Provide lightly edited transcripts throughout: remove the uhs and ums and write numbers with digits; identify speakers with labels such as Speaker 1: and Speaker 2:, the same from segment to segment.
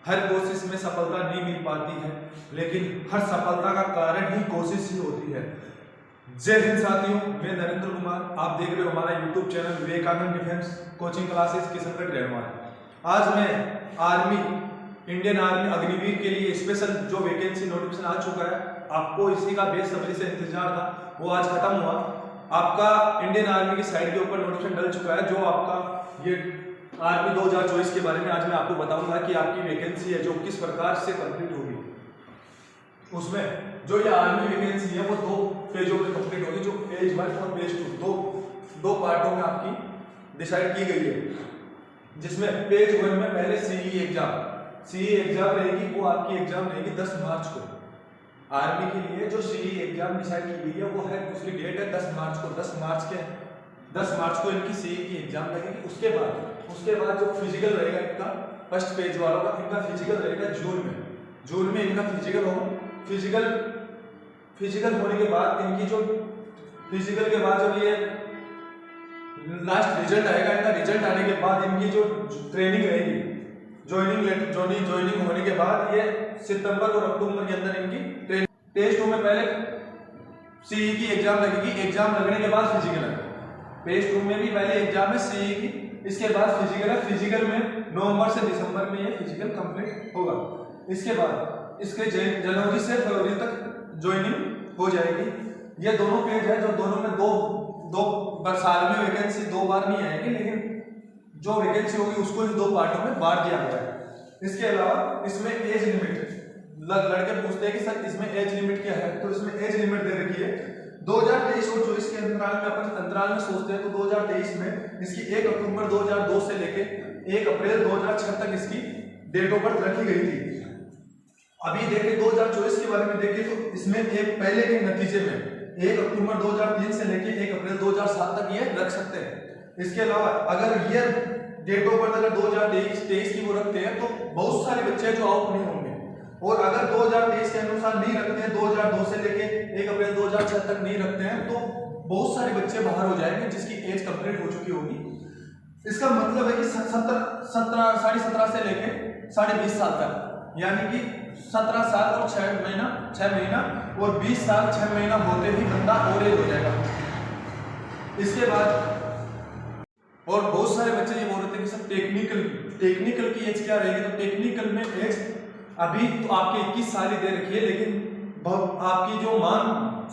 Speaker 1: हर कोशिश में सफलता नहीं मिल पाती है, लेकिन हर सफलता का कारण ही कोशिश ही होती है। जय हिंद साथियों, मैं नरेंद्र कुमार, आप देख रहे हो हमारा YouTube channel Vivekanand defence coaching classes Kishangarh Renwal. आज मैं इंडियन आर्मी अग्निवीर के लिए स्पेशल जो वैकेंसी नोटिफिकेशन आ चुका है, आपको इसी का बेसब्री से इंतजार था, वो आज खत्म हुआ। आपका इंडियन आर्मी की साइट के ऊपर नोटिफिकेशन डल चुका है। जो आपका ये आर्मी 2024 के बारे में आज मैं आपको बताऊंगा कि आपकी वैकेंसी है जो किस प्रकार से कंप्लीट होगी। उसमें जो ये आर्मी वैकेंसी है वो 2 पेजों में कंप्लीट होगी, जो पेज 1 और पेज 2 दो पार्टों में आपकी डिसाइड की गई है। जिसमें पेज 1 में पहले सीई एग्जाम रहेगी, वो आपकी एग्जाम रहेगी 10 मार्च को। आर्मी के लिए जो सीई एग्जाम डिसाइड की गई है वो है, उसकी डेट है 10 मार्च को। 10 मार्च को इनकी सीई की एग्जाम लगेगी। उसके बाद जो फिजिकल रहेगा इनका, फर्स्ट पेज वालों का इनका फिजिकल रहेगा जून में इनका फिजिकल होगा। फिजिकल होने के बाद इनकी जो फिजिकल के बाद जब ये लास्ट रिजल्ट आएगा, इनका रिजल्ट आने के बाद इनकी जो ट्रेनिंग रहेगी, ज्वाइनिंग होने के बाद ये सितंबर और अक्टूबर के अंदर इनकी ट्रेनिंग। पेज 2 में पहले सीई की एग्जाम लगेगी, एग्जाम लगने के बाद फिजिकल है। पेज 2 में भी पहले एग्जाम है सीई की, इसके बाद फिजिकल है। फिजिकल में नवंबर से दिसंबर में ये फिजिकल कंप्लीट होगा। इसके बाद इसके जनवरी से फरवरी तक ज्वाइनिंग हो जाएगी। ये दोनों पेज है, जो दोनों में दो साल में वैकेंसी 2 बार नहीं आएगी, लेकिन जो वैकेंसी होगी उसको ही 2 पार्टों में बांट दिया गया है। इसके अलावा इसमें एज लिमिट, लड़के पूछते हैं कि सर इसमें एज लिमिट क्या है, तो इसमें एज लिमिट दे रखी है 2023 और 24 के अंतराल में सोचते हैं तो 2023 में इसकी 1 अक्टूबर 2002 से लेके 1 अप्रैल 2006 तक इसकी डेट ऑफ बर्थ रखी गई थी। अभी देखें 2024 के बारे में देखें तो इसमें एक पहले के नतीजे में 1 अक्टूबर 2003 से लेके 1 अप्रैल 2007 तक ये रख सकते हैं। इसके अलावा अगर ये डेट ऑफ बर्थ अगर 2023 की वो रखते हैं तो बहुत सारे बच्चे जो आउट नहीं होंगे, और अगर 2023 के अनुसार नहीं रखते हैं, 2002 से लेके 1 अप्रैल 2006 तक नहीं रखते हैं, तो बहुत सारे बच्चे बाहर हो जाएंगे जिसकी एज कंप्लीट हो चुकी होगी। इसका मतलब है कि 17.5 से लेके 20.5 साल तक, यानी कि 17 साल और 6 महीना और 20 साल 6 महीना होते ही बंदा ओवर एज हो जाएगा। इसके बाद और बहुत सारे बच्चे ये बोल रहे थे कि सर टेक्निकल की एज क्या रहेगी, तो टेक्निकल में एज अभी तो आपके 21 साल ही दे रखी है, लेकिन आपकी जो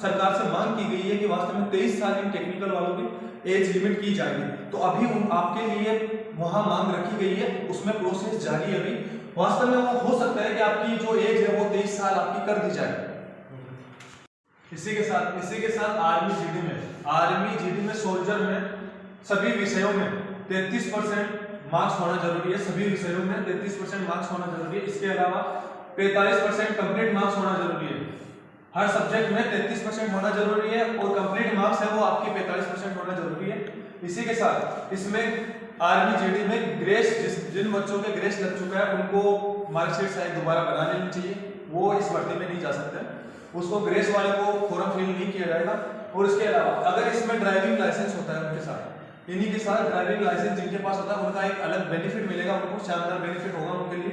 Speaker 1: सरकार से मांग की गई है कि वास्तव में 23 साल इन टेक्निकल वालों की एज लिमिट की जाएगी। तो अभी आपके लिए वहां मांग रखी गई है, उसमें प्रोसेस जारी है। अभी वास्तव में वो हो सकता है कि आपकी जो एज है वो 23 साल आपकी कर दी जाए। इसी के साथ आर्मी जीडी में सोल्जर में सभी विषयों में 33% मार्क्स होना जरूरी है। सभी विषयों में 33% मार्क्स होना जरूरी है। इसके अलावा 45% कंप्लीट मार्क्स होना जरूरी है। हर सब्जेक्ट में 33% होना जरूरी है, और कंप्लीट मार्क्स है वो आपके 45% होना जरूरी है। इसी के साथ इसमें आर्मी जीडी में ग्रेस, जिन बच्चों के ग्रेस लग चुका है उनको मार्कशीट शायद दोबारा बना लेनी चाहिए, वो इस भर्ती में नहीं जा सकते, उसको ग्रेस वाले को फॉर्म फिल नहीं किया जाएगा। और इसके अलावा अगर इसमें ड्राइविंग लाइसेंस होता है उनके साथ, इन्हीं के साथ ड्राइविंग लाइसेंस जिनके पास होता है उनका एक अलग बेनिफिट मिलेगा, उनको शानदार बेनिफिट होगा उनके लिए।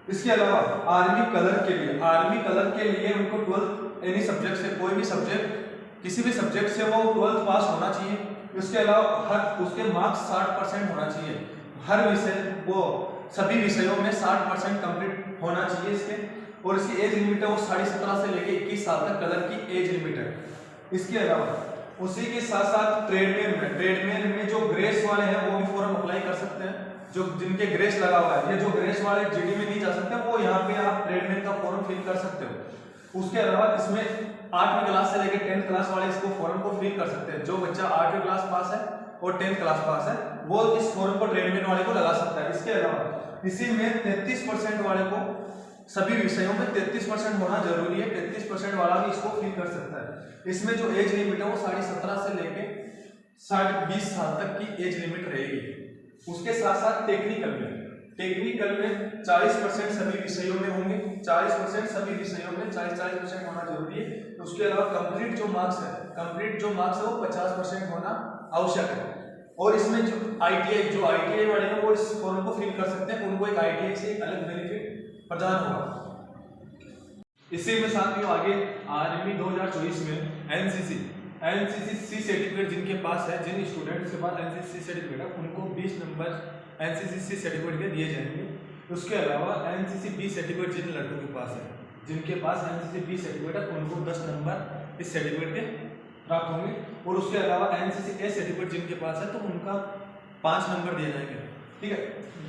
Speaker 1: इसके अलावा आर्मी कलर के लिए उनको 12th एनी सब्जेक्ट से, कोई भी सब्जेक्ट किसी भी सब्जेक्ट से वो 12th पास होना चाहिए। इसके अलावा उसके मार्क्स 60% होना चाहिए। हर विषय वो सभी विषयों में 60% कंप्लीट होना चाहिए इसके। और इसकी एज लिमिट है वो 17.5 से लेके 21 साल तक कलर की एज लिमिट है। इसके अलावा उसी के साथ ट्रेडमेन में जो ग्रेस वाले हैं वो भी फॉर्म अप्लाई कर सकते हैं, जो जिनके ग्रेस लगा हुआ है। ये जो ग्रेस वाले जीडी में नहीं जा सकते, वो यहाँ पे आप ट्रेडमेन का फॉर्म फिल कर सकते हो। उसके अलावा इसमें 8वीं क्लास से लेकर 10th क्लास वाले इसको फॉर्म को फिल कर सकते हैं। जो बच्चा 8वीं क्लास पास है और 10th क्लास पास है वो इस फॉर्म को ट्रेडमेन वाले को लगा सकता है। इसके अलावा इसी में 33% वाले को सभी विषयों में 33% होना जरूरी है। 33% वाला भी इसको फिल कर सकता है। इसमें जो एज लिमिट है वो 17.5 से लेके 20 साल तक की एज लिमिट रहेगी। उसके साथ साथ टेक्निकल में 40% सभी विषयों में होंगे, 40% सभी विषयों में 40% होना जरूरी है। उसके अलावा कंप्लीट जो मार्क्स है वो 50% होना आवश्यक है। और इसमें जो आईटीआई वाले हैं वो इस फॉर्म को फिल कर सकते हैं, उनको एक आईटीआई से एक अलग बेनिफिट प्रदान होगा। इसी में साथियों आगे आर्मी 2024 में एनसीसी सी सर्टिफिकेट जिनके पास है, जिन स्टूडेंट्स के पास एनसीसी सर्टिफिकेट है उनको 20 नंबर एनसीसी सी सर्टिफिकेट के दिए जाएंगे। उसके अलावा एनसीसी बी सर्टिफिकेट जिन लड़कों के पास है, जिनके पास एनसीसी बी सर्टिफिकेट है उनको 10 नंबर इस सर्टिफिकेट के प्राप्त होंगे। और उसके अलावा एनसीसी ए सर्टिफिकेट जिनके पास है तो उनका 5 नंबर दिए जाएंगे। ठीक है,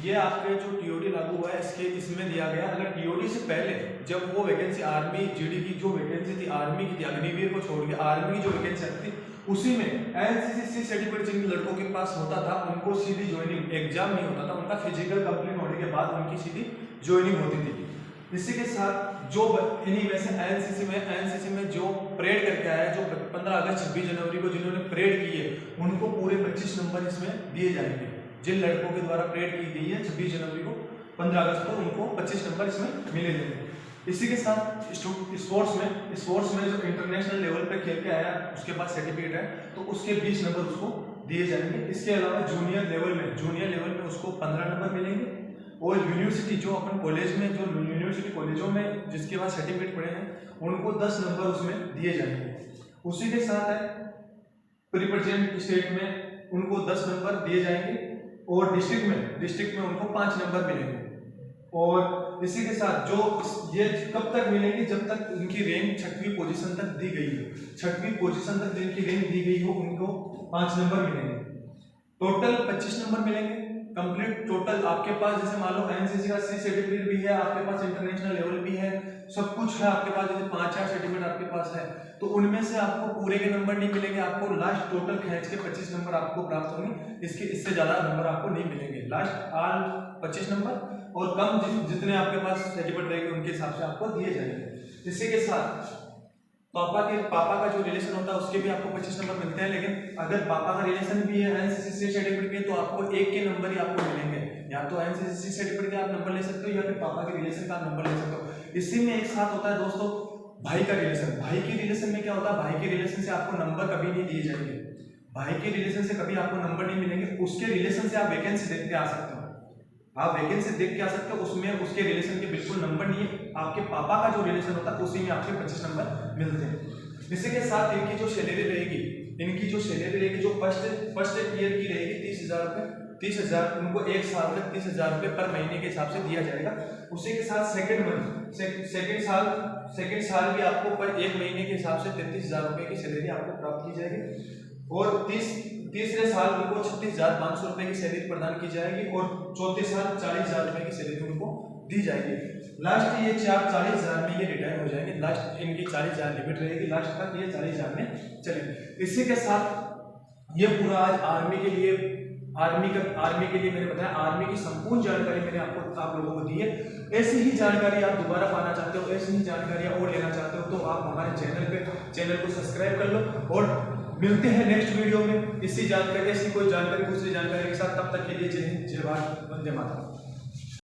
Speaker 1: ये आपके जो टीओडी लागू हुआ है इसमें दिया गया। अगर टीओडी से पहले जब वो वैकेंसी आर्मी जीडी की जो वैकेंसी थी आर्मी की थी, अग्निवीर को छोड़ के आर्मी की जो वैकेंसी थी उसी में एनसीसी सर्टिफिकेट जिन लड़कों के पास होता था उनको सीधी ज्वाइनिंग, एग्जाम नहीं होता था उनका, फिजिकल कंप्लीट होने के बाद उनकी सीधी ज्वाइनिंग होती थी। इसी के साथ जो इन्हीं में से एनसीसी में जो परेड करके आया है, जो 15 अगस्त 26 जनवरी को जिन्होंने परेड की है उनको पूरे 25 नंबर इसमें दिए जाएंगे। जिन लड़कों के द्वारा परेड की गई है 26 जनवरी को 15 अगस्त को उनको 25 नंबर इसमें मिले जाएंगे। इसी के साथ स्पोर्ट्स में जो इंटरनेशनल लेवल पे खेल के आया उसके पास सर्टिफिकेट है तो उसके 20 नंबर उसको दिए जाएंगे। इसके अलावा जूनियर लेवल में उसको 15 नंबर मिलेंगे। और यूनिवर्सिटी जो अपन कॉलेज में जो यूनिवर्सिटी कॉलेजों में जिसके पास सर्टिफिकेट पड़े हैं उनको 10 नंबर उसमें दिए जाएंगे। उसी के साथ है रिप्रेजेंट स्टेट में उनको 10 नंबर दिए जाएंगे और डिस्ट्रिक्ट में उनको 5 नंबर मिलेंगे। और इसी के साथ जो ये कब तक मिलेंगे, जब तक इनकी रैंक 6वीं पोजीशन तक दी गई हो, 6वीं पोजीशन तक जिनकी रैंक दी गई हो उनको 5 नंबर मिलेंगे। टोटल 25 नंबर मिलेंगे कंप्लीट। टोटल आपके पास जैसे मान लो एनसीसी का सी सर्टिफिकेट भी है, आपके पास इंटरनेशनल लेवल भी है, सब कुछ है आपके पास, जैसे 5-4 सर्टिफिकेट आपके पास है तो उनमें से आपको पूरे के नंबर नहीं मिलेंगे, आपको लास्ट टोटल खींच के 25 नंबर आपको प्राप्त होंगे। इससे ज्यादा नंबर आपको नहीं मिलेंगे, लास्ट आल 25 नंबर और कम जितने आपके पास सर्टिफिकेट रहेंगे उनके हिसाब से आपको दिए जाएंगे। इसी के साथ पापा का जो रिलेशन होता है उसके भी आपको 25 नंबर मिलते हैं। लेकिन अगर पापा का रिलेशन भी है एनसीसी सर्टिफिकेट के तो आपको 1 के नंबर ही आपको मिलेंगे। या तो एनसीसी सर्टिफिकेट के आप नंबर ले सकते हो या फिर पापा के रिलेशन का आप नंबर ले सकते हो। इसी में एक साथ होता है दोस्तों भाई का रिलेशन। भाई के रिलेशन में क्या होता है, भाई के रिलेशन से आपको नंबर कभी नहीं दिए जाएंगे, भाई के रिलेशन से कभी आपको नंबर नहीं मिलेंगे। उसके रिलेशन से आप वैकेंसी देख के आ सकते हो, आप वैकेंसी देख के आ सकते हो, उसमें उसके रिलेशन के बिल्कुल नंबर नहीं है। आपके पापा का जो रिलेशन होता है उसी में आपके 25 नंबर मिलते हैं। इसी के साथ इनकी जो सैलरी रहेगी जो फर्स्ट ईयर की रहेगी 30,000 रुपये, 30,000 उनको 1 साल तक 30,000 रुपये पर महीने के हिसाब से दिया जाएगा। उसी के साथ सेकेंड साल भी आपको पर 1 महीने के हिसाब से 33,000 रुपये की सैलरी आपको प्राप्त की जाएगी। और तीसरे साल उनको 36,500 रुपये की सैलरी प्रदान की जाएगी और चौथे साल 40,000 रुपये की सैलरी उनको दी जाएगी। लास्ट ये 40,000 में ये रिटायर हो जाएंगे, लास्ट इनकी 40,000 लिमिट रहेगी, लास्ट तक ये 40,000 में चलेंगे। इसी के साथ ये पूरा आज आर्मी के लिए मैंने बताया, आर्मी की संपूर्ण जानकारी मैंने आप लोगों को दी है। ऐसी ही जानकारी आप दोबारा पाना चाहते हो, ऐसी ही जानकारी और लेना चाहते हो तो आप हमारे चैनल को सब्सक्राइब कर लो और मिलते हैं नेक्स्ट वीडियो में ऐसी कोई जानकारी दूसरी जानकारी के साथ। तब तक के लिए जय हिंद, जय भारत, वंदे मातरम।